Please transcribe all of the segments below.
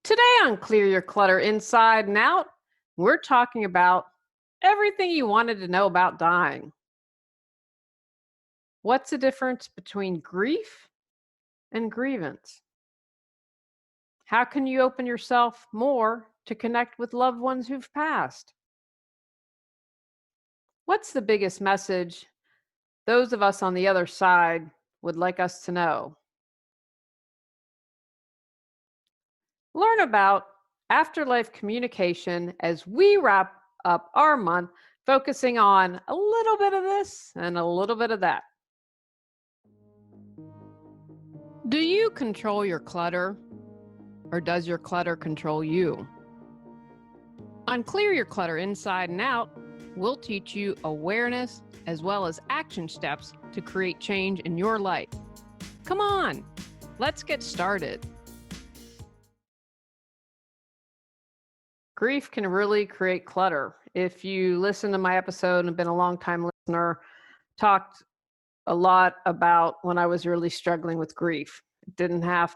Today on Clear Your Clutter Inside and Out, we're talking about everything you wanted to know about dying. What's the difference between grief and grievance? How can you open yourself more to connect with loved ones who've passed? What's the biggest message those of us on the other side would like us to know? Learn about afterlife communication as we wrap up our month focusing on a little bit of this and a little bit of that. Do you control your clutter, or does your clutter control you? On Clear Your Clutter Inside and Out, we'll teach you awareness as well as action steps to create change in your life. Come on, let's get started. Grief can really create clutter. If you listen to my episode and have been a long-time listener, talked a lot about when I was really struggling with grief. I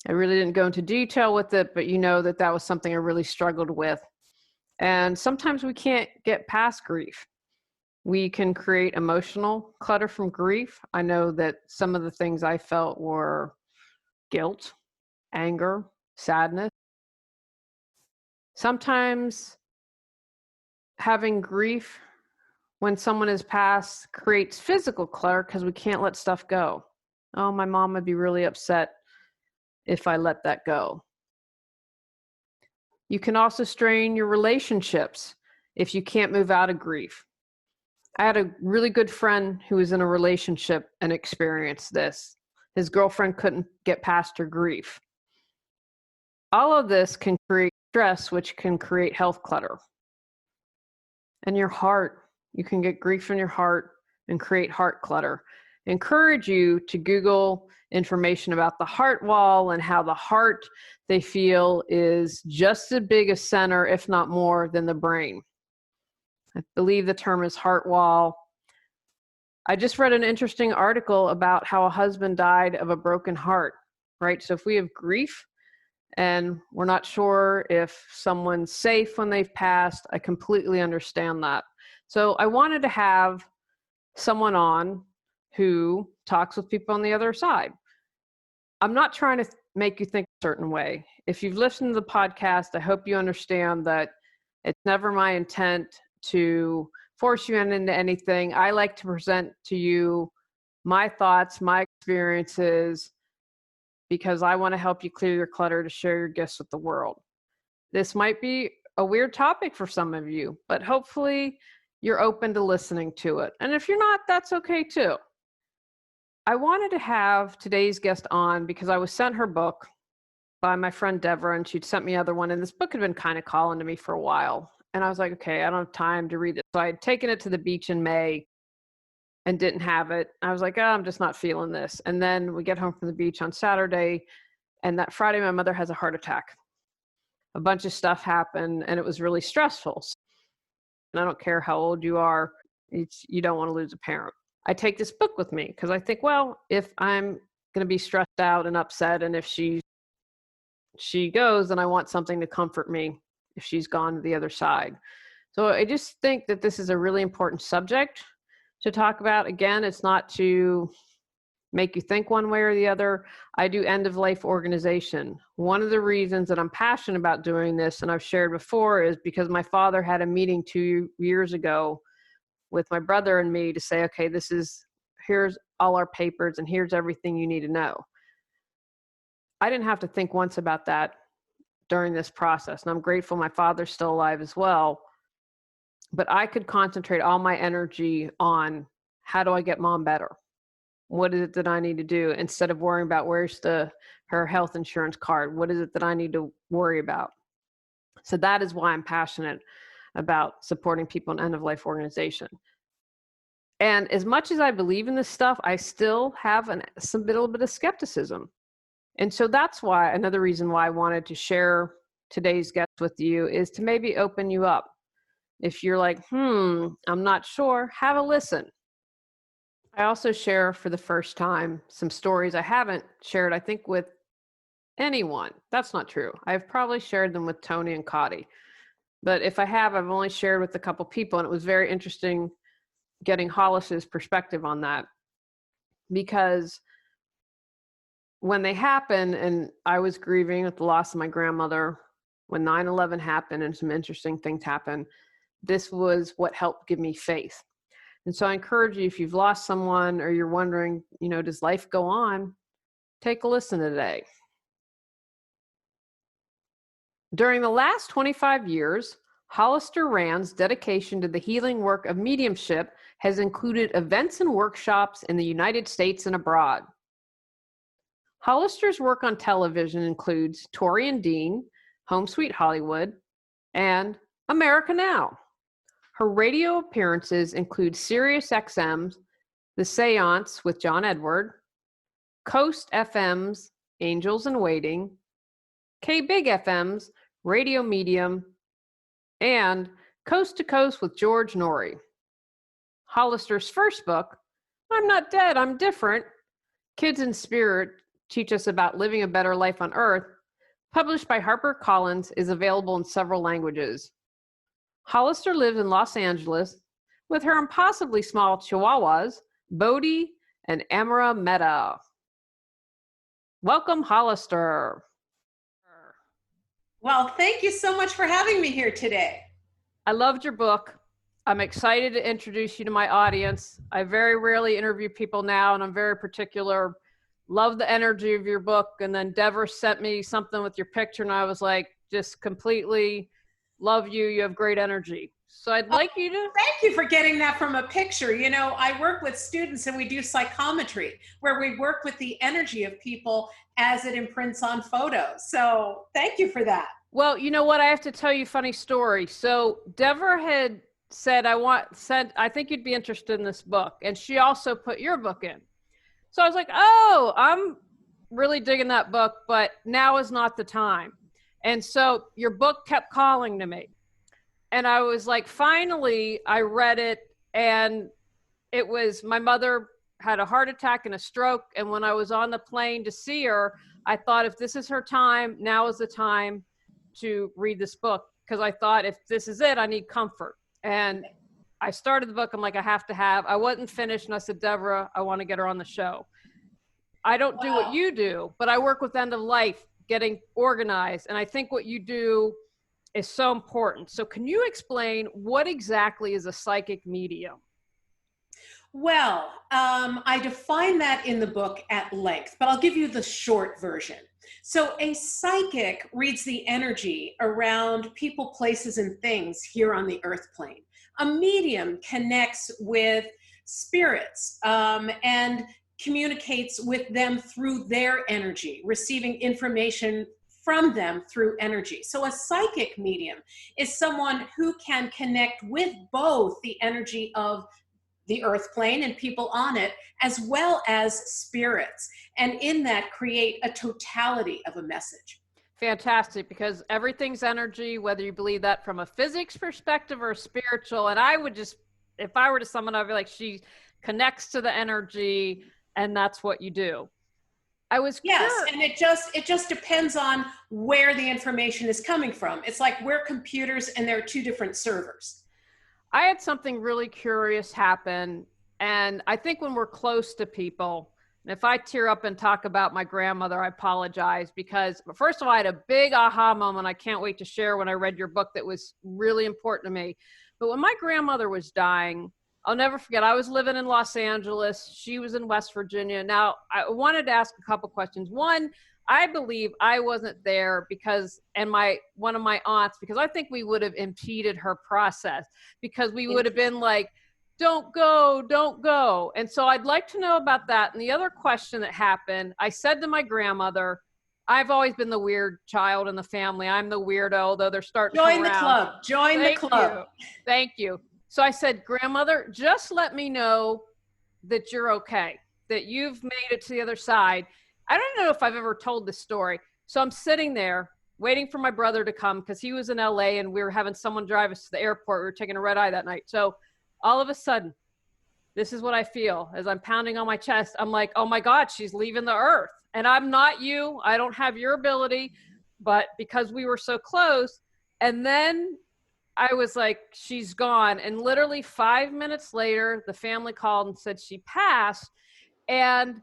really didn't go into detail with it, but you know that was something I really struggled with. And sometimes we can't get past grief. We can create emotional clutter from grief. I know that some of the things I felt were guilt, anger, sadness. Sometimes having grief when someone has passed creates physical clutter because we can't let stuff go. Oh, my mom would be really upset if I let that go. You can also strain your relationships if you can't move out of grief. I had a really good friend who was in a relationship and experienced this. His girlfriend couldn't get past her grief. All of this can create stress, which can create health clutter. And your heart, you can get grief in your heart and create heart clutter. I encourage you to Google information about the heart wall and how the heart, they feel, is just as big a center, if not more, than the brain. I believe the term is heart wall. I just read an interesting article about how a husband died of a broken heart, right? So if we have grief and we're not sure if someone's safe when they've passed, I completely understand that. So I wanted to have someone on who talks with people on the other side. I'm not trying to make you think a certain way. If you've listened to the podcast, I hope you understand that it's never my intent to force you into anything. I like to present to you my thoughts, my experiences, because I want to help you clear your clutter to share your gifts with the world. This might be a weird topic for some of you, but hopefully you're open to listening to it. And if you're not, that's okay too. I wanted to have today's guest on because I was sent her book by my friend Deborah, and she'd sent me other one, and this book had been kind of calling to me for a while. And I was like, okay, I don't have time to read it. So I had taken it to the beach in May and didn't have it. I was like, oh, I'm just not feeling this. And then we get home from the beach on Saturday, and that Friday, my mother has a heart attack. A bunch of stuff happened, and it was really stressful. And I don't care how old you are, you don't want to lose a parent. I take this book with me because I think, well, if I'm going to be stressed out and upset, and if she goes, then I want something to comfort me if she's gone to the other side. So I just think that this is a really important subject to talk about. Again, it's not to make you think one way or the other. I do end-of-life organization. One of the reasons that I'm passionate about doing this, and I've shared before, is because my father had a meeting 2 years ago with my brother and me to say, okay, here's all our papers and here's everything you need to know. I didn't have to think once about that during this process. And I'm grateful my father's still alive as well. But I could concentrate all my energy on how do I get mom better? What is it that I need to do instead of worrying about where's her health insurance card? What is it that I need to worry about? So that is why I'm passionate about supporting people in end-of-life organization. And as much as I believe in this stuff, I still have some little bit of skepticism. And so that's why, another reason why I wanted to share today's guest with you is to maybe open you up. If you're like, I'm not sure, have a listen. I also share for the first time some stories I haven't shared, I think, with anyone. That's not true. I've probably shared them with Tony and Cotty. But if I have, I've only shared with a couple people, and it was very interesting getting Hollis's perspective on that. Because when they happen, and I was grieving with the loss of my grandmother, when 9/11 happened and some interesting things happened, this was what helped give me faith. And so I encourage you, if you've lost someone or you're wondering, does life go on? Take a listen today. During the last 25 years, Hollister Rand's dedication to the healing work of mediumship has included events and workshops in the United States and abroad. Hollister's work on television includes Tori and Dean, Home Sweet Hollywood, and America Now. Her radio appearances include Sirius XM's The Seance with John Edward, Coast FM's Angels in Waiting, K-Big FM's Radio Medium, and Coast to Coast with George Norrie. Hollister's first book, I'm Not Dead, I'm Different, Kids in Spirit Teach Us About Living a Better Life on Earth, published by HarperCollins, is available in several languages. Hollister lives in Los Angeles with her impossibly small chihuahuas, Bodhi and Amara Meta. Welcome, Hollister. Well, thank you so much for having me here today. I loved your book. I'm excited to introduce you to my audience. I very rarely interview people now, and I'm very particular. Love the energy of your book. And then Deborah sent me something with your picture, and I was like, just completely love you. You have great energy. So I'd like you to... Thank you for getting that from a picture. I work with students and we do psychometry, where we work with the energy of people as it imprints on photos. So thank you for that. Well, you know what? I have to tell you a funny story. So Deborah had said, I think you'd be interested in this book. And she also put your book in. So I was like, oh, I'm really digging that book, but now is not the time. And so your book kept calling to me. And I was like, finally, I read it. And it was, my mother had a heart attack and a stroke. And when I was on the plane to see her, I thought, if this is her time, now is the time to read this book. Because I thought, if this is it, I need comfort. And I started the book. I'm like, I wasn't finished. And I said, Deborah, I want to get her on the show. I don't do what you do, but I work with end of life, getting organized. And I think what you do is so important. So can you explain what exactly is a psychic medium? Well, I define that in the book at length, but I'll give you the short version. So a psychic reads the energy around people, places, and things here on the earth plane. A medium connects with spirits and communicates with them through their energy, receiving information from them through energy. So a psychic medium is someone who can connect with both the energy of the earth plane and people on it, as well as spirits. And in that, create a totality of a message. Fantastic, because everything's energy, whether you believe that from a physics perspective or spiritual. And I would just, if I were to someone, I'd be like, she connects to the energy, and that's what you do. I was Yes, and it just depends on where the information is coming from. It's like we're computers and there are two different servers. I had something really curious happen, and I think when we're close to people, and if I tear up and talk about my grandmother, I apologize, because first of all, I had a big aha moment I can't wait to share when I read your book that was really important to me. But when my grandmother was dying, I'll never forget, I was living in Los Angeles. She was in West Virginia. Now, I wanted to ask a couple questions. One, I believe I wasn't there because, and one of my aunts, because I think we would have impeded her process, because we would have been like, don't go, don't go. And so I'd like to know about that. And the other question that happened, I said to my grandmother, I've always been the weird child in the family. I'm the weirdo, though they're starting to join the club. Join the club. Thank you. So I said, grandmother, just let me know that you're okay, that you've made it to the other side. I don't know if I've ever told this story. So I'm sitting there waiting for my brother to come because he was in LA and we were having someone drive us to the airport. We were taking a red eye that night. So all of a sudden, this is what I feel as I'm pounding on my chest. I'm like, oh my God, she's leaving the earth. And I'm not you. I don't have your ability. But because we were so close, and then I was like, she's gone. And literally 5 minutes later, the family called and said she passed. And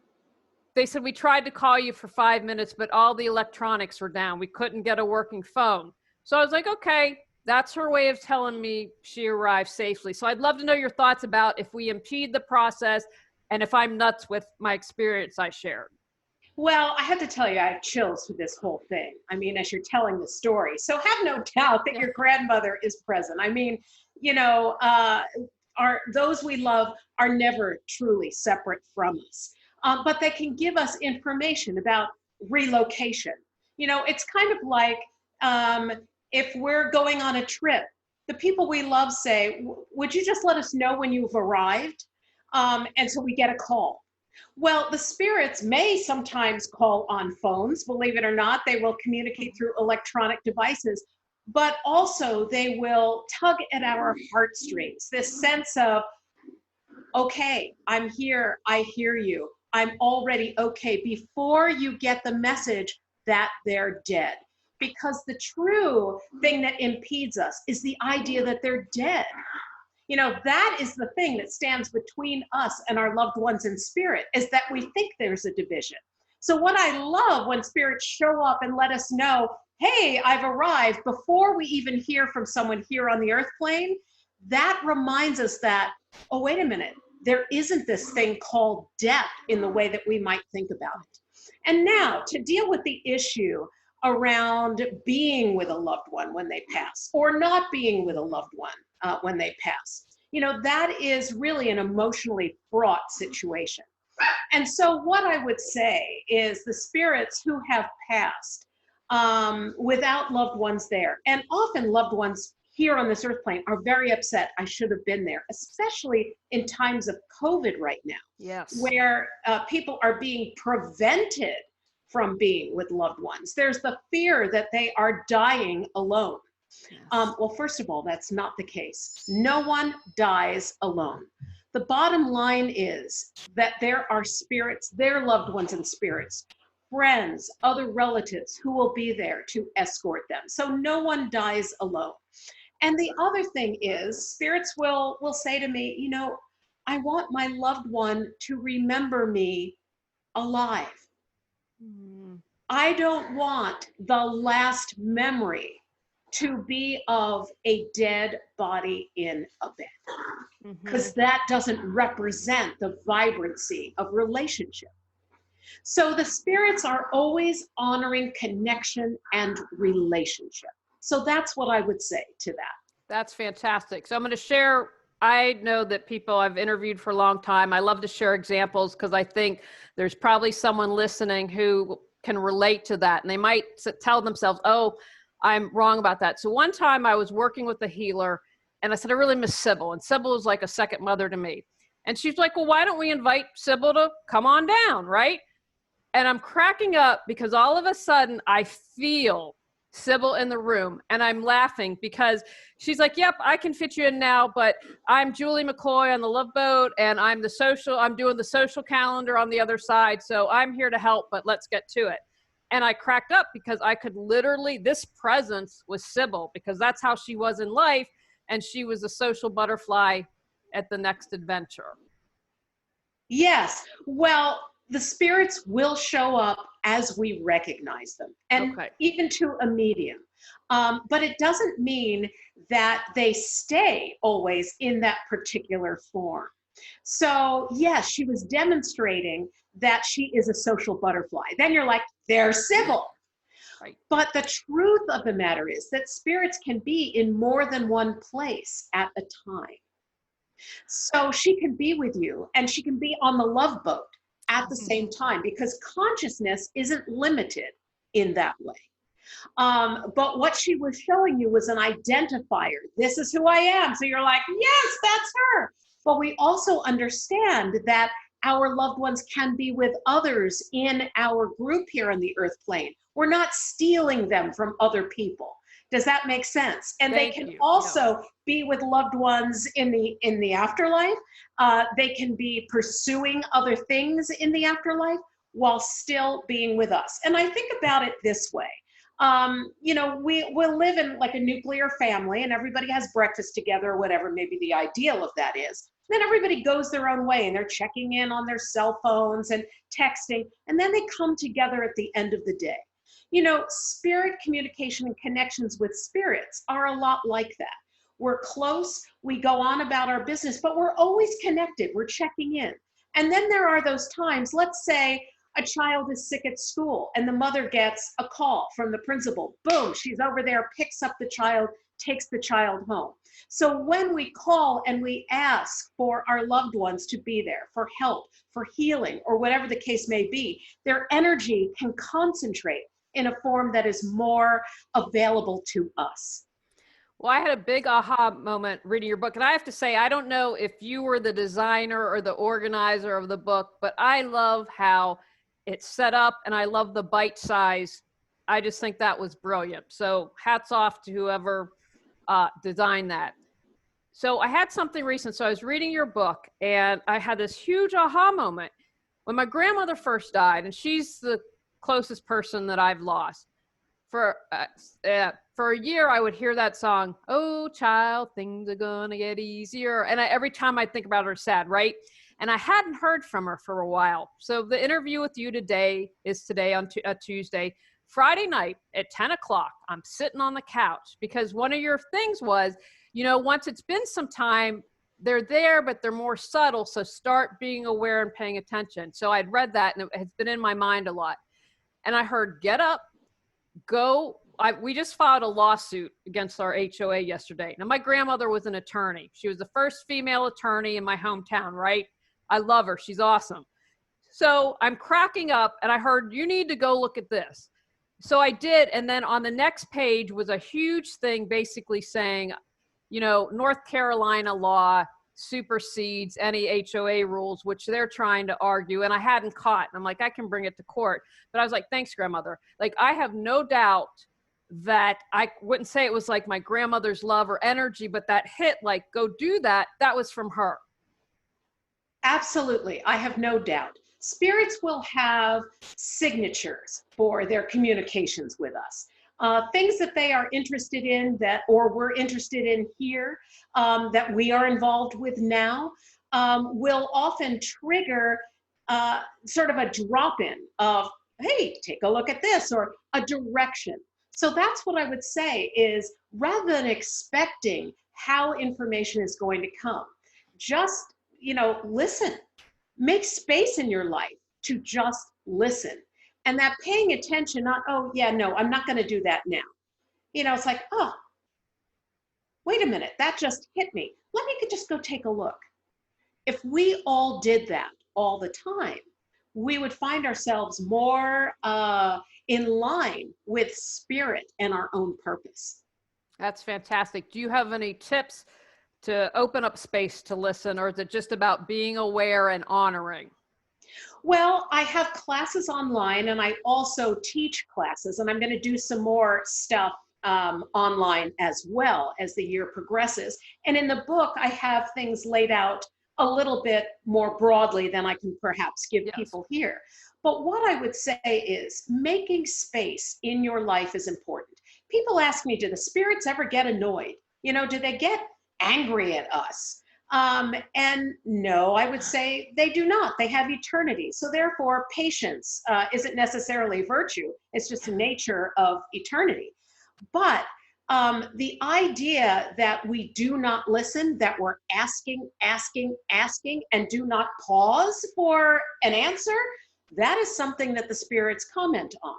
they said, we tried to call you for 5 minutes, but all the electronics were down. We couldn't get a working phone. So I was like, okay, that's her way of telling me she arrived safely. So I'd love to know your thoughts about if we impede the process and if I'm nuts with my experience I shared. Well, I have to tell you, I have chills with this whole thing. I mean, as you're telling the story. So have no doubt that your grandmother is present. I mean, you know, those we love are never truly separate from us. But they can give us information about relocation. You know, it's kind of like if we're going on a trip, the people we love say, would you just let us know when you've arrived? And so we get a call. Well, the spirits may sometimes call on phones, believe it or not. They will communicate through electronic devices, but also they will tug at our heartstrings, this sense of, okay, I'm here, I hear you, I'm already okay, before you get the message that they're dead. Because the true thing that impedes us is the idea that they're dead. You know, that is the thing that stands between us and our loved ones in spirit, is that we think there's a division. So what I love when spirits show up and let us know, hey, I've arrived, before we even hear from someone here on the earth plane, that reminds us that, oh, wait a minute, there isn't this thing called death in the way that we might think about it. And now to deal with the issue around being with a loved one when they pass, or not being with a loved one when they pass. You know, that is really an emotionally fraught situation. And so what I would say is the spirits who have passed without loved ones there, and often loved ones here on this earth plane, are very upset. I should have been there, especially in times of COVID right now, yes, where people are being prevented from being with loved ones. There's the fear that they are dying alone. yes. Well, first of all, that's not the case. No one dies alone. The bottom line is that there are spirits, their loved ones and spirits, friends, other relatives who will be there to escort them. So no one dies alone. And the other thing is, spirits will say to me, you know, I want my loved one to remember me alive. I don't want the last memory to be of a dead body in a bed, because that doesn't represent the vibrancy of relationship. So the spirits are always honoring connection and relationship. So that's what I would say to that. That's fantastic. So I'm going to share, I know that people I've interviewed for a long time, I love to share examples because I think there's probably someone listening who can relate to that. And they might tell themselves, oh, I'm wrong about that. So one time I was working with a healer and I said, I really miss Sybil. And Sybil was like a second mother to me. And she's like, well, why don't we invite Sybil to come on down, right? And I'm cracking up because all of a sudden I feel Sybil in the room, and I'm laughing because she's like, yep, I can fit you in now, but I'm Julie McCoy on the Love Boat, and I'm doing the social calendar on the other side, so I'm here to help, but let's get to it. And I cracked up because I could literally, this presence was Sybil, because that's how she was in life, and she was a social butterfly at the next adventure. Yes, well, the spirits will show up as we recognize them, and even to a medium. But it doesn't mean that they stay always in that particular form. So yes, she was demonstrating that she is a social butterfly. Then you're like, there's Sybil. Right. But the truth of the matter is that spirits can be in more than one place at a time. So she can be with you, and she can be on the Love Boat at the same time, because consciousness isn't limited in that way. But what she was showing you was an identifier. This is who I am. So you're like, yes, that's her. But we also understand that our loved ones can be with others in our group here on the earth plane. We're not stealing them from other people. Does that make sense? And they Thank can you. also be with loved ones in the afterlife. They can be pursuing other things in the afterlife while still being with us. And I think about it this way. We'll live in like a nuclear family and everybody has breakfast together or whatever maybe the ideal of that is. Then everybody goes their own way and they're checking in on their cell phones and texting, and then they come together at the end of the day. Spirit communication and connections with spirits are a lot like that. We're close, we go on about our business, but we're always connected, we're checking in. And then there are those times, let's say a child is sick at school and the mother gets a call from the principal. Boom, she's over there, picks up the child, takes the child home. So when we call and we ask for our loved ones to be there for help, for healing, or whatever the case may be, their energy can concentrate in a form that is more available to us. Well, I had a big aha moment reading your book. And I have to say, I don't know if you were the designer or the organizer of the book, but I love how it's set up and I love the bite size. I just think that was brilliant. So hats off to whoever designed that. So I had something recent. So I was reading your book and I had this huge aha moment when my grandmother first died, and she's the closest person that I've lost. For a year, I would hear that song, "Oh, child, things are gonna get easier." And every time I think about her, sad, right? And I hadn't heard from her for a while. So the interview with you today is today on Tuesday. Friday night at 10 o'clock, I'm sitting on the couch because one of your things was, once it's been some time, they're there, but they're more subtle. So start being aware and paying attention. So I'd read that and it has been in my mind a lot. And I heard, get up, go. We just filed a lawsuit against our HOA yesterday. Now, my grandmother was an attorney. She was the first female attorney in my hometown, right? I love her. She's awesome. So I'm cracking up and I heard, you need to go look at this. So I did. And then on the next page was a huge thing basically saying, North Carolina law supersedes any HOA rules, which they're trying to argue. And I hadn't caught. And I'm like, I can bring it to court. But I was like, thanks, grandmother. Like, I have no doubt that I wouldn't say it was like my grandmother's love or energy, but that hit, like, go do that. That was from her. Absolutely. I have no doubt. Spirits will have signatures for their communications with us. Things that they are interested in or we're interested in here, that we are involved with now, will often trigger sort of a drop-in of, hey, take a look at this, or a direction. So that's what I would say is, rather than expecting how information is going to come, just, listen. Make space in your life to just listen. And that paying attention, not, oh, yeah, no, I'm not going to do that now. It's like, oh, wait a minute, that just hit me. Let me just go take a look. If we all did that all the time, we would find ourselves more in line with spirit and our own purpose. That's fantastic. Do you have any tips to open up space to listen, or is it just about being aware and honoring? Well, I have classes online and I also teach classes, and I'm going to do some more stuff online as well as the year progresses. And in the book, I have things laid out a little bit more broadly than I can perhaps give people here. But what I would say is making space in your life is important. People ask me, do the spirits ever get annoyed? Do they get angry at us? And no, I would say they do not. They have eternity. So therefore, patience isn't necessarily virtue. It's just the nature of eternity. But the idea that we do not listen, that we're asking, and do not pause for an answer, that is something that the spirits comment on.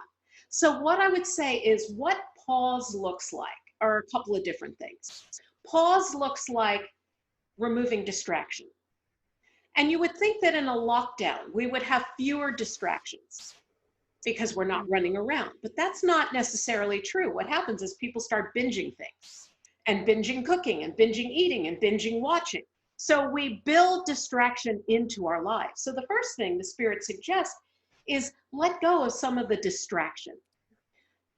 So what I would say is, what pause looks like are a couple of different things. Pause looks like removing distraction. And you would think that in a lockdown, we would have fewer distractions because we're not running around. But that's not necessarily true. What happens is people start binging things, and binging cooking, and binging eating, and binging watching. So we build distraction into our lives. So the first thing the spirit suggests is let go of some of the distraction,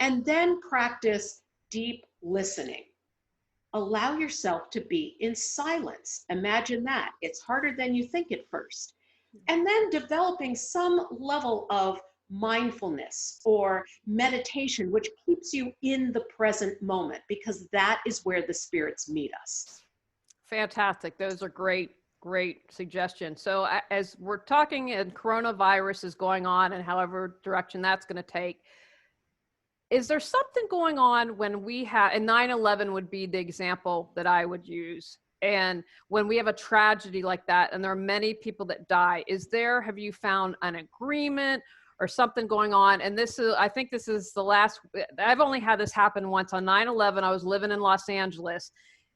and then practice deep listening. Allow yourself to be in silence. Imagine that. It's harder than you think at first. And then developing some level of mindfulness or meditation, which keeps you in the present moment, because that is where the spirits meet us. Fantastic. Those are great, great suggestions. So as we're talking and coronavirus is going on and however direction that's going to take, is there something going on when we have, and 9/11 would be the example that I would use. And when we have a tragedy like that, and there are many people that die, have you found an agreement or something going on? And I think this is the last, I've only had this happen once. On 9/11, I was living in Los Angeles,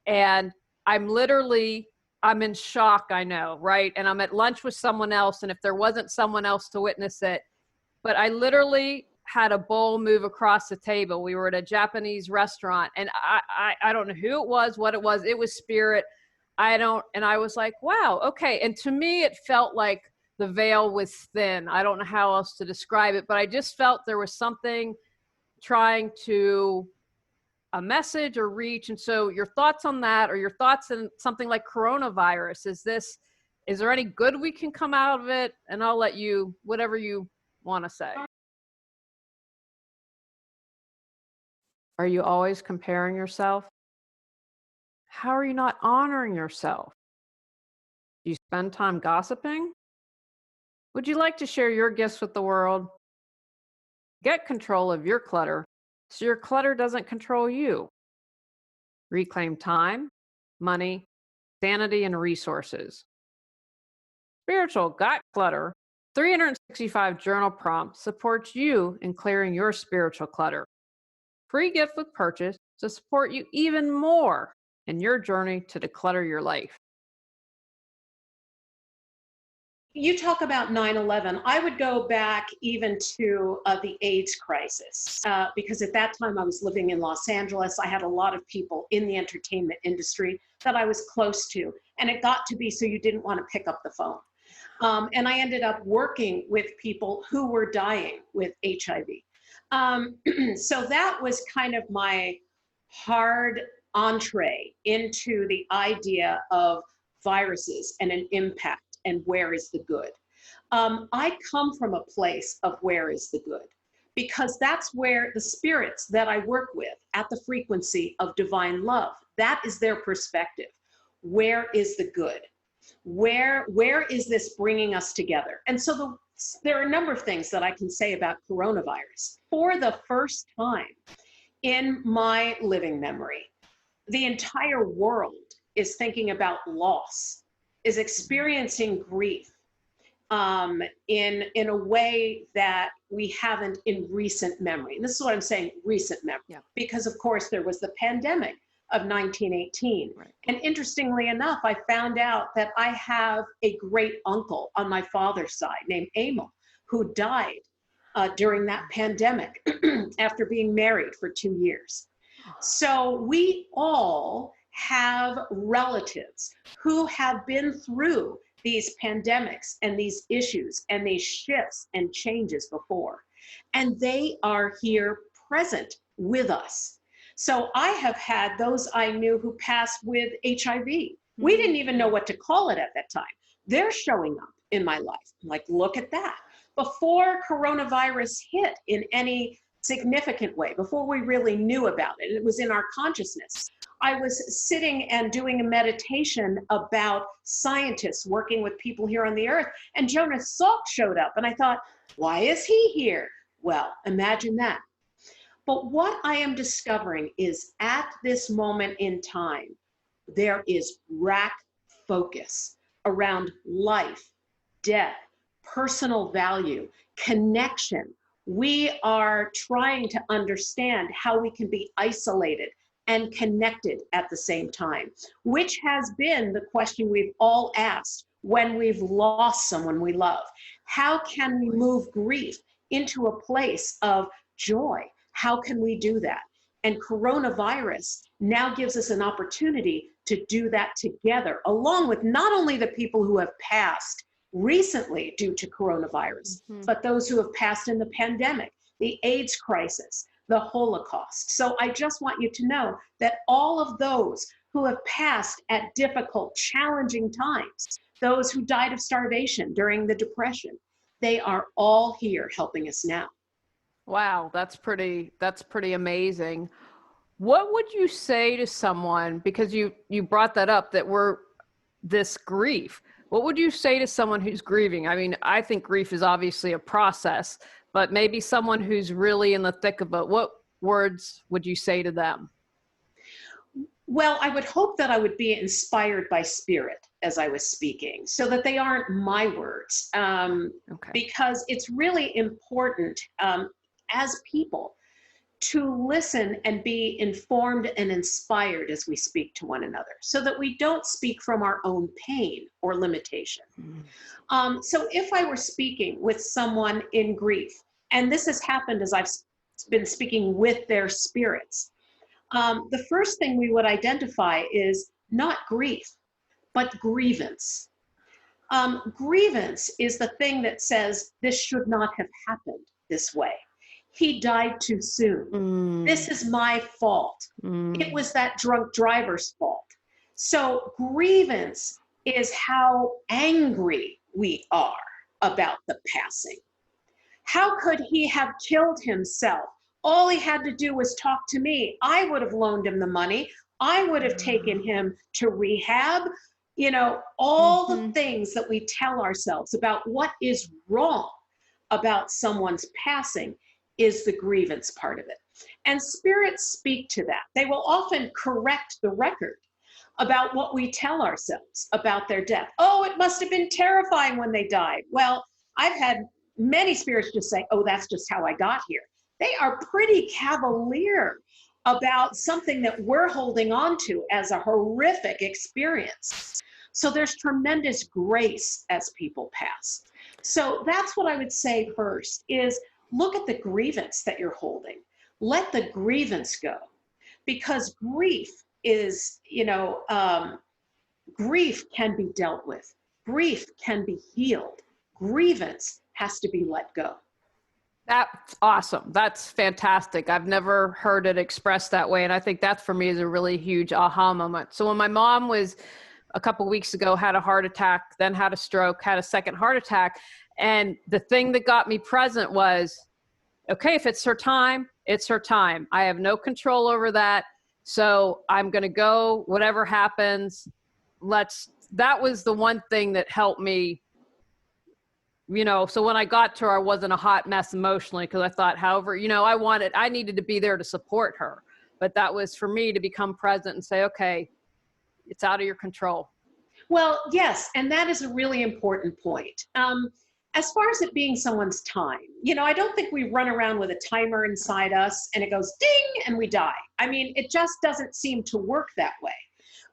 and I'm in shock, I know, right? And I'm at lunch with someone else, and if there wasn't someone else to witness it, but I literally had a bowl move across the table. We were at a Japanese restaurant, and I don't know who it was, what it was. It was spirit. And I was like, wow, okay. And to me, it felt like the veil was thin. I don't know how else to describe it, but I just felt there was something trying to a message or reach. And so your thoughts on that, or your thoughts on something like coronavirus, is there any good we can come out of it? And I'll let you, whatever you want to say. Are you always comparing yourself? How are you not honoring yourself? Do you spend time gossiping? Would you like to share your gifts with the world? Get control of your clutter so your clutter doesn't control you. Reclaim time, money, sanity, and resources. Spiritual Got Clutter 365 journal prompt supports you in clearing your spiritual clutter. Free gift with purchase to support you even more in your journey to declutter your life. You talk about 9/11. I would go back even to the AIDS crisis, because at that time I was living in Los Angeles. I had a lot of people in the entertainment industry that I was close to, and it got to be so you didn't want to pick up the phone. And I ended up working with people who were dying with HIV. So that was kind of my hard entree into the idea of viruses and an impact and where is the good. I come from a place of where is the good, because that's where the spirits that I work with at the frequency of divine love, that is their perspective. Where is the good? Where is this bringing us together? And so there are a number of things that I can say about coronavirus. For the first time in my living memory, the entire world is thinking about loss, is experiencing grief in a way that we haven't in recent memory. And this is what I'm saying, recent memory, because of course there was the pandemic of 1918. Right. And interestingly enough, I found out that I have a great uncle on my father's side named Emil, who died during that pandemic after being married for 2 years. So we all have relatives who have been through these pandemics and these issues and these shifts and changes before, and they are here present with us. So I have had those I knew who passed with HIV. We didn't even know what to call it at that time. They're showing up in my life. I'm like, look at that. Before coronavirus hit in any significant way, before we really knew about it, it was in our consciousness. I was sitting and doing a meditation about scientists working with people here on the earth, and Jonas Salk showed up, and I thought, why is he here? Well, imagine that. But what I am discovering is at this moment in time, there is rapt focus around life, death, personal value, connection. We are trying to understand how we can be isolated and connected at the same time, which has been the question we've all asked when we've lost someone we love. How can we move grief into a place of joy? How can we do that? And coronavirus now gives us an opportunity to do that together, along with not only the people who have passed recently due to coronavirus, but those who have passed in the pandemic, the AIDS crisis, the Holocaust. So I just want you to know that all of those who have passed at difficult, challenging times, those who died of starvation during the Depression, they are all here helping us now. Wow, that's pretty amazing. What would you say to someone, because you brought that up, that we're this grief? What would you say to someone who's grieving? I mean, I think grief is obviously a process, but maybe someone who's really in the thick of it, what words would you say to them? Well, I would hope that I would be inspired by spirit as I was speaking, so that they aren't my words, Okay. because it's really important as people to listen and be informed and inspired as we speak to one another, so that we don't speak from our own pain or limitation. So if I were speaking with someone in grief, and this has happened as I've been speaking with their spirits, the first thing we would identify is not grief, but grievance. Grievance is the thing that says, this should not have happened this way. He died too soon. This is my fault. It was that drunk driver's fault. So grievance is how angry we are about the passing. How could he have killed himself? All he had to do was talk to me. I would have loaned him the money. I would have taken him to rehab. You know, all the things that we tell ourselves about what is wrong about someone's passing is the grievance part of it. And spirits speak to that. They will often correct the record about what we tell ourselves about their death. Oh, it must have been terrifying when they died. Well, I've had many spirits just say, oh, that's just how I got here. They are pretty cavalier about something that we're holding on to as a horrific experience. So there's tremendous grace as people pass. So that's what I would say first is look at the grievance that you're holding. Let the grievance go, because grief is, grief can be dealt with. Grief can be healed. Grievance has to be let go. That's awesome. That's fantastic. I've never heard it expressed that way. And I think that for me is a really huge aha moment. So when my mom was a couple of weeks ago, had a heart attack, then had a stroke, had a second heart attack. And the thing that got me present was, okay, if it's her time, it's her time. I have no control over that. So I'm going to go, whatever happens, that was the one thing that helped me. So when I got to her, I wasn't a hot mess emotionally, because I thought, however, I needed to be there to support her. But that was for me to become present and say, okay, it's out of your control. Well, yes, and that is a really important point. As far as it being someone's time, I don't think we run around with a timer inside us and it goes ding and we die. I mean, it just doesn't seem to work that way.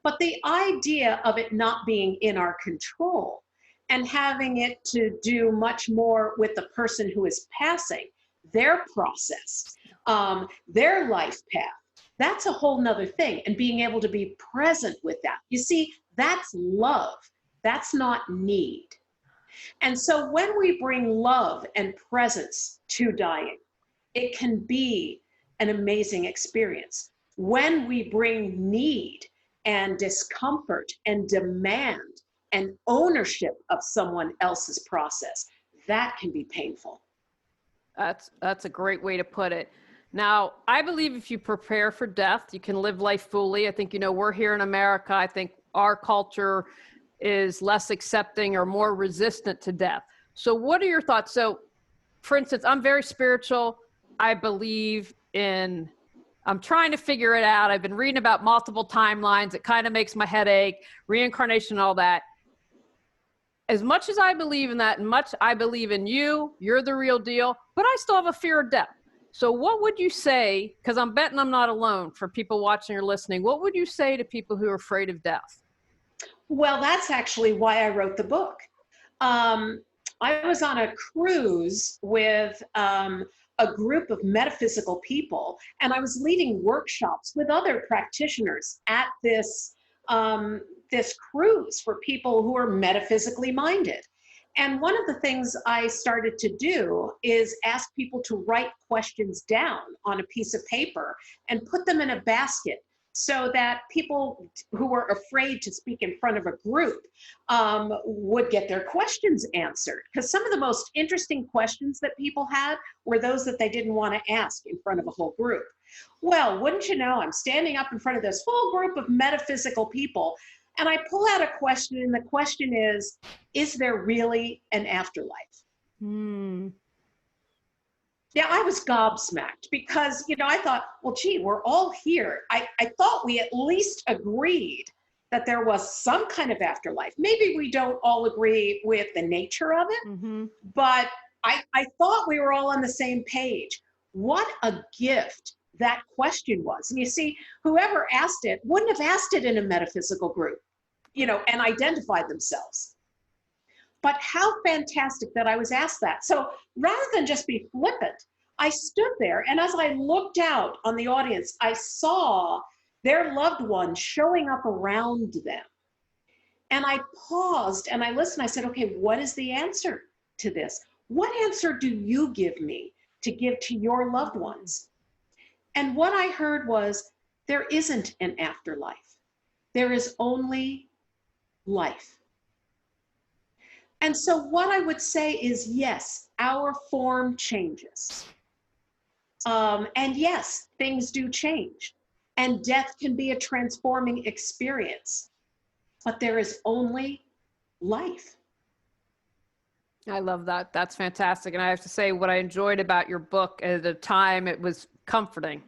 But the idea of it not being in our control and having it to do much more with the person who is passing, their process, their life path, that's a whole nother thing. And being able to be present with that. You see, that's love. That's not need. And so when we bring love and presence to dying, it can be an amazing experience. When we bring need and discomfort and demand and ownership of someone else's process, that can be painful. That's a great way to put it. Now, I believe if you prepare for death, you can live life fully. I think, we're here in America. I think our culture is less accepting or more resistant to death. So what are your thoughts? So for instance, I'm very spiritual. I believe I'm trying to figure it out. I've been reading about multiple timelines. It kind of makes my head ache, reincarnation, all that. As much as I believe in that, and much I believe in you're the real deal, but I still have a fear of death. So what would you say, because I'm betting I'm not alone, for people watching or listening, what would you say to people who are afraid of death? Well, that's actually why I wrote the book. I was on a cruise with a group of metaphysical people, and I was leading workshops with other practitioners at this cruise for people who are metaphysically minded. And one of the things I started to do is ask people to write questions down on a piece of paper and put them in a basket so that people who were afraid to speak in front of a group would get their questions answered. Because some of the most interesting questions that people had were those that they didn't want to ask in front of a whole group. Well, wouldn't you know, I'm standing up in front of this whole group of metaphysical people, and I pull out a question, and the question is there really an afterlife? Yeah, I was gobsmacked because, I thought, well, gee, we're all here. I thought we at least agreed that there was some kind of afterlife. Maybe we don't all agree with the nature of it, but I thought we were all on the same page. What a gift that question was. And you see, whoever asked it wouldn't have asked it in a metaphysical group, and identified themselves. But how fantastic that I was asked that. So rather than just be flippant, I stood there, and as I looked out on the audience, I saw their loved one showing up around them. And I paused and I listened. I said, okay, what is the answer to this? What answer do you give me to give to your loved ones? And what I heard was, there isn't an afterlife. There is only life. And so what I would say is, yes, our form changes. And yes, things do change. And death can be a transforming experience. But there is only life. I love that. That's fantastic. And I have to say, what I enjoyed about your book at the time, it was comforting.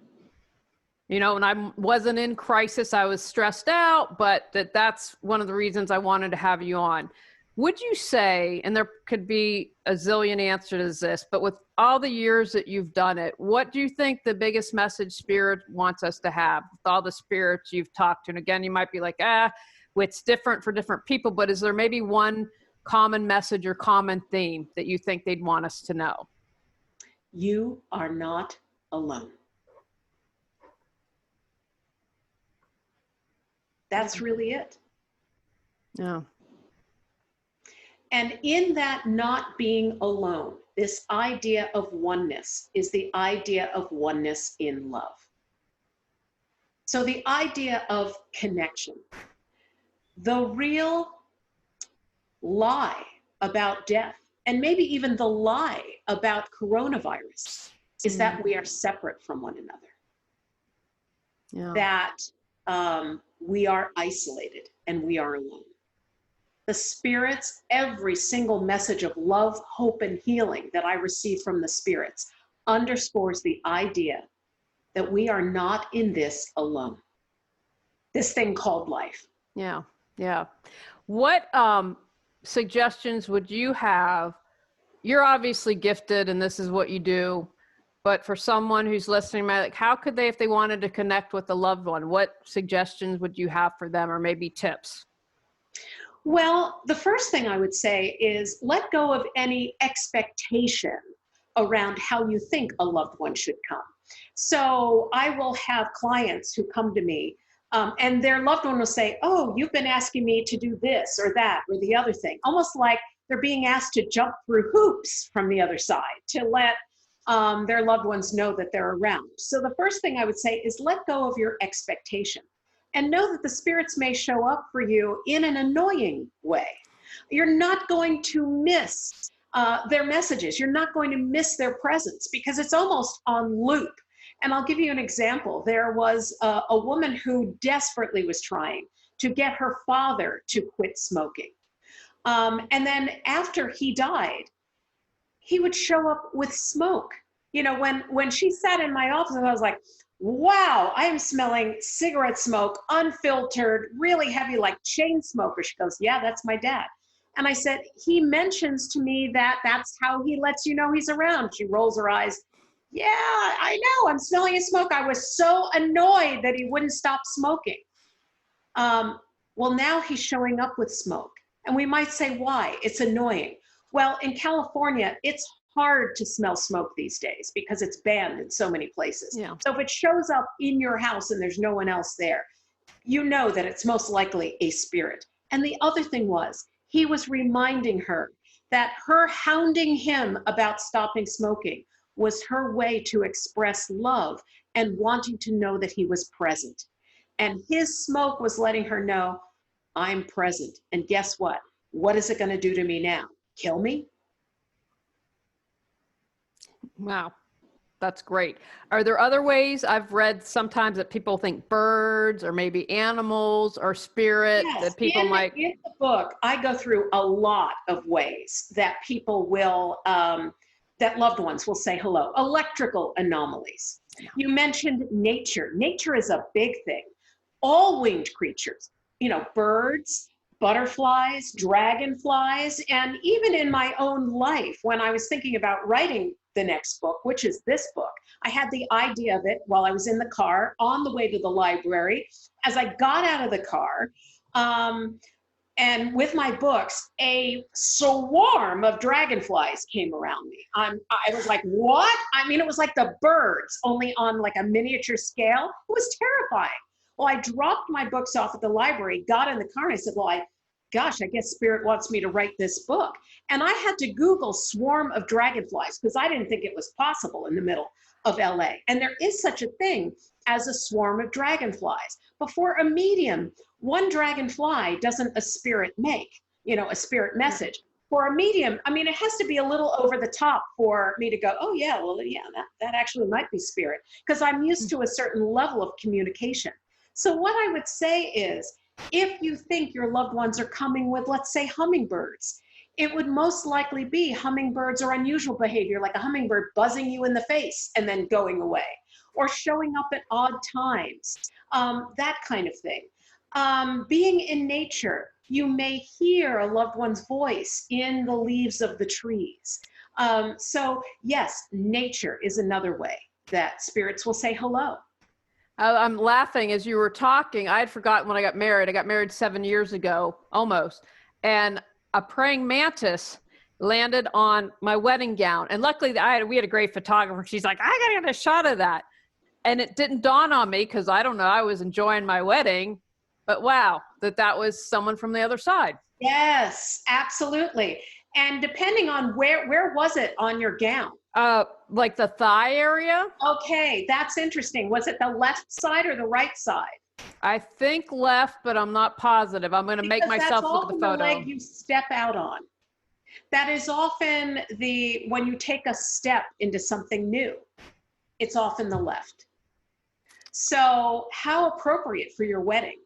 When I wasn't in crisis, I was stressed out, but that's one of the reasons I wanted to have you on. Would you say, and there could be a zillion answers to this, but with all the years that you've done it, what do you think the biggest message Spirit wants us to have with all the spirits you've talked to? And again, you might be like, it's different for different people, but is there maybe one common message or common theme that you think they'd want us to know? You are not alone. That's really it. Yeah. And in that not being alone, this idea of oneness is the idea of oneness in love. So the idea of connection. The real lie about death, and maybe even the lie about coronavirus, is that we are separate from one another. Yeah. That we are isolated and we are alone. The spirits, every single message of love, hope, and healing that I receive from the spirits underscores the idea that we are not in this alone. This thing called life. Yeah. Yeah. What suggestions would you have? You're obviously gifted and this is what you do, but for someone who's listening, like, how could they, if they wanted to connect with a loved one, what suggestions would you have for them, or maybe tips? Well, the first thing I would say is let go of any expectation around how you think a loved one should come. So I will have clients who come to me and their loved one will say, oh, you've been asking me to do this or that or the other thing, almost like they're being asked to jump through hoops from the other side to let their loved ones know that they're around. So the first thing I would say is let go of your expectation and know that the spirits may show up for you in an annoying way. You're not going to miss their messages. You're not going to miss their presence because it's almost on loop. And I'll give you an example. There was a woman who desperately was trying to get her father to quit smoking. And then after he died, he would show up with smoke. You know, when she sat in my office, I was like, wow, I am smelling cigarette smoke, unfiltered, really heavy, like chain smoker. She goes, yeah, that's my dad. And I said, he mentions to me that that's how he lets you know he's around. She rolls her eyes. Yeah, I know, I'm smelling his smoke. I was so annoyed that he wouldn't stop smoking. Well, now he's showing up with smoke. And we might say, why? It's annoying. Well, in California, it's hard to smell smoke these days because it's banned in so many places. Yeah. So if it shows up in your house and there's no one else there, you know that it's most likely a spirit. And the other thing was, he was reminding her that her hounding him about stopping smoking was her way to express love and wanting to know that he was present. And his smoke was letting her know, I'm present. And guess what? What is it going to do to me now? Kill me? Wow. That's great. Are there other ways? I've read sometimes that people think birds or maybe animals or spirit Yes, that people might. in the book, I go through a lot of ways that people will, that loved ones will say hello. Electrical anomalies. You mentioned nature. Nature is a big thing. All winged creatures, birds, butterflies, dragonflies, and even in my own life, when I was thinking about writing the next book, which is this book, I had the idea of it while I was in the car on the way to the library. As I got out of the car, and with my books, a swarm of dragonflies came around me. I was like, what? I mean, it was like the birds, only on like a miniature scale. It was terrifying. Well, I dropped my books off at the library, got in the car, and I said, well, I guess Spirit wants me to write this book. And I had to Google swarm of dragonflies because I didn't think it was possible in the middle of LA. And there is such a thing as a swarm of dragonflies. But for a medium, one dragonfly doesn't a spirit make, a spirit message. For a medium, I mean, it has to be a little over the top for me to go, oh yeah, well, yeah, that actually might be spirit, because I'm used to a certain level of communication. So what I would say is, if you think your loved ones are coming with, let's say, hummingbirds, it would most likely be hummingbirds or unusual behavior, like a hummingbird buzzing you in the face and then going away, or showing up at odd times, that kind of thing. Being in nature, you may hear a loved one's voice in the leaves of the trees. So yes, nature is another way that spirits will say hello. I'm laughing as you were talking. I had forgotten when I got married. I got married 7 years ago, almost. And a praying mantis landed on my wedding gown. And luckily we had a great photographer. She's like, I gotta get a shot of that. And it didn't dawn on me because I don't know, I was enjoying my wedding, but wow, that was someone from the other side. Yes, absolutely. And depending on where was it on your gown? Like the thigh area. Okay, that's interesting. Was it the left side or the right side? I think left, but I'm not positive. I'm going to make myself look at the photo. The leg you step out on. That is often when you take a step into something new, it's often the left. So how appropriate for your wedding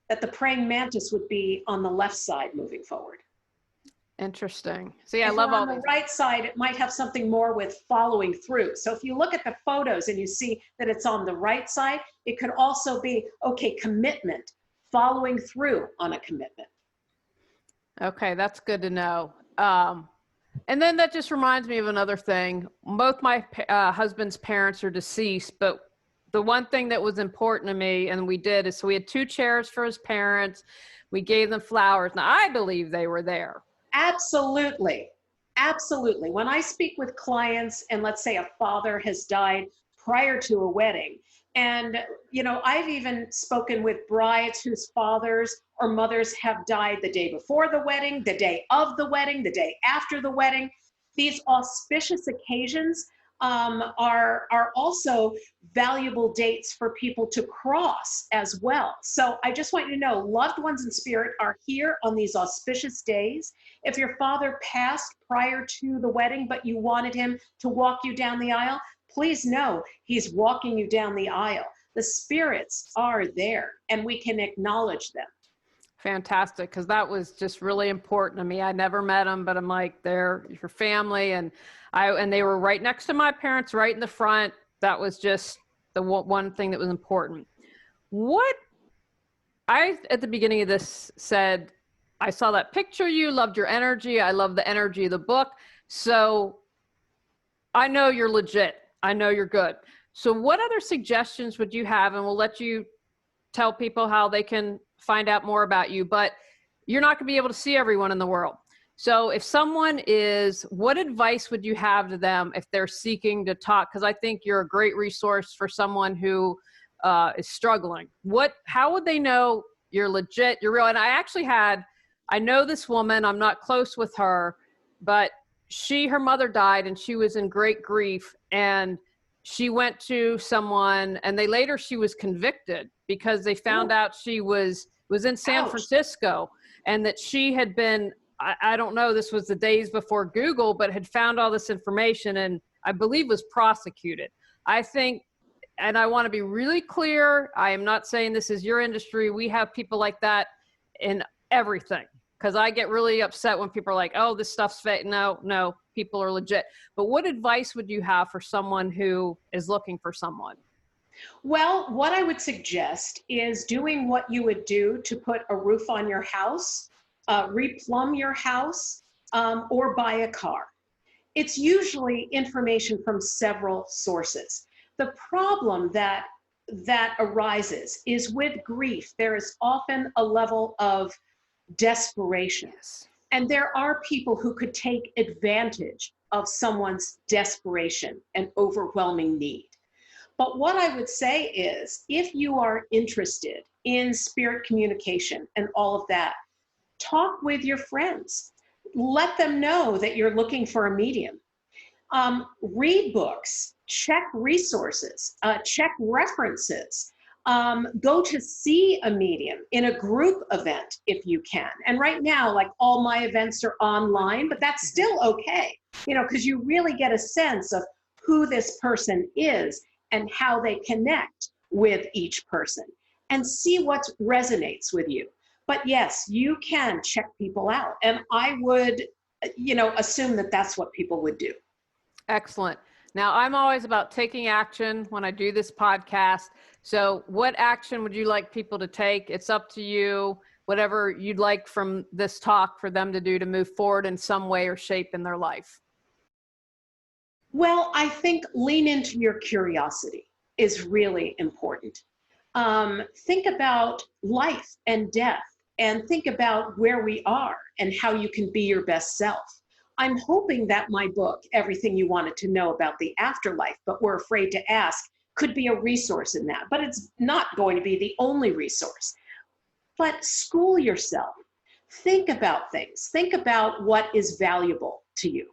that the praying mantis would be on the left side moving forward. Interesting. So yeah, I love all on the right side, it might have something more with following through. So if you look at the photos and you see that it's on the right side, it could also be, okay, commitment, following through on a commitment. Okay, that's good to know. And then that just reminds me of another thing. Both my husband's parents are deceased, but the one thing that was important to me, and we did, is so we had 2 chairs for his parents. We gave them flowers. Now, I believe they were there. Absolutely. Absolutely. When I speak with clients and let's say a father has died prior to a wedding, and, I've even spoken with brides whose fathers or mothers have died the day before the wedding, the day of the wedding, the day after the wedding. These auspicious occasions are also valuable dates for people to cross as well. So I just want you to know, loved ones in spirit are here on these auspicious days. If your father passed prior to the wedding, but you wanted him to walk you down the aisle, please know he's walking you down the aisle. The spirits are there and we can acknowledge them. Fantastic, because that was just really important to me. I never met them, but I'm like, they're your family, and they were right next to my parents, right in the front. That was just the one thing that was important. What I at the beginning of this said, I saw that picture. You loved your energy. I love the energy of the book. So I know you're legit. I know you're good. So what other suggestions would you have? And we'll let you tell people how they can find out more about you, but you're not going to be able to see everyone in the world. So if someone what advice would you have to them if they're seeking to talk? Because I think you're a great resource for someone who is struggling. How would they know you're legit, you're real? And I know this woman, I'm not close with her, but her mother died and she was in great grief, and she went to someone, and she was convicted because they found out she was in San Francisco, and that she had been, I don't know, this was the days before Google, but had found all this information and I believe was prosecuted. I think, and I want to be really clear, I am not saying this is your industry. We have people like that in everything, because I get really upset when people are like, oh, this stuff's fake. No, people are legit. But what advice would you have for someone who is looking for someone? Well, what I would suggest is doing what you would do to put a roof on your house, replumb your house, or buy a car. It's usually information from several sources. The problem that arises is with grief, there is often a level of desperation. And there are people who could take advantage of someone's desperation and overwhelming need. But what I would say is, if you are interested in spirit communication and all of that, talk with your friends. Let them know that you're looking for a medium. Read books, check resources, check references. Go to see a medium in a group event if you can. And right now, like, all my events are online, but that's still okay, because you really get a sense of who this person is and how they connect with each person, and see what resonates with you. But yes, you can check people out. And I would, assume that that's what people would do. Excellent. Now, I'm always about taking action when I do this podcast. So what action would you like people to take? It's up to you, whatever you'd like from this talk for them to do to move forward in some way or shape in their life. Well, I think lean into your curiosity is really important. Think about life and death, and think about where we are and how you can be your best self. I'm hoping that my book, Everything You Wanted to Know About the Afterlife, but Were Afraid to Ask, could be a resource in that. But it's not going to be the only resource. But school yourself. Think about things. Think about what is valuable to you.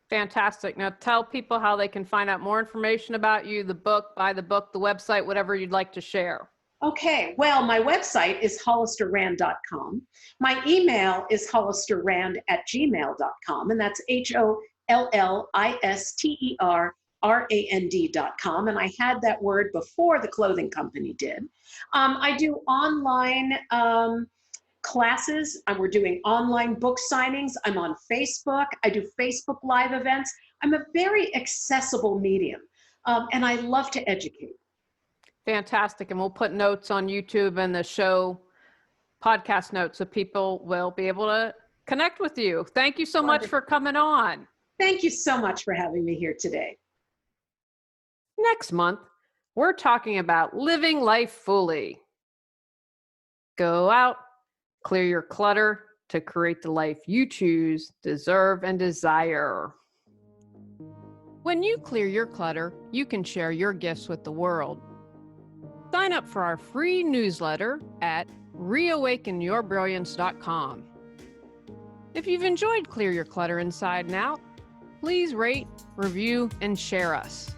Fantastic. Now tell people how they can find out more information about you, the book, buy the book, the website, whatever you'd like to share. Okay, well, my website is hollisterrand.com. My email is hollisterrand@gmail.com, and that's HOLLISTERRAND.com. And I had that word before the clothing company did. I do online classes. We're doing online book signings. I'm on Facebook. I do Facebook Live events. I'm a very accessible medium, and I love to educate. Fantastic. And we'll put notes on YouTube and the show podcast notes so people will be able to connect with you. Thank you so much for coming on. Thank you so much for having me here today. Next month, we're talking about living life fully. Go out, clear your clutter to create the life you choose, deserve, and desire. When you clear your clutter, you can share your gifts with the world. Sign up for our free newsletter at reawakenyourbrilliance.com. If you've enjoyed Clear Your Clutter Inside and Out, please rate, review, and share us.